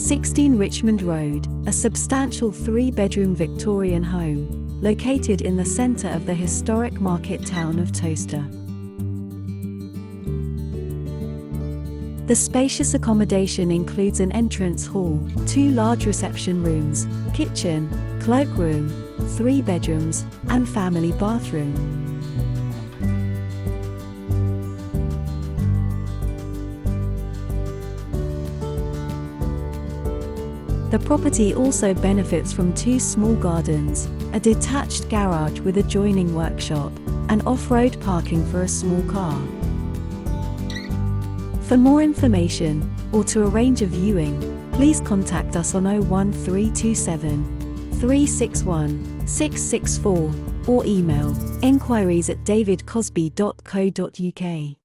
16 Richmond Road, a substantial 3-bedroom Victorian home, located in the centre of the historic market town of Towcester. The spacious accommodation includes an entrance hall, 2 large reception rooms, kitchen, cloakroom, 3 bedrooms, and family bathroom. The property also benefits from 2 small gardens, a detached garage with adjoining workshop, and off-road parking for a small car. For more information, or to arrange a viewing, please contact us on 01327 361 664 or email enquiries@davidcosby.co.uk.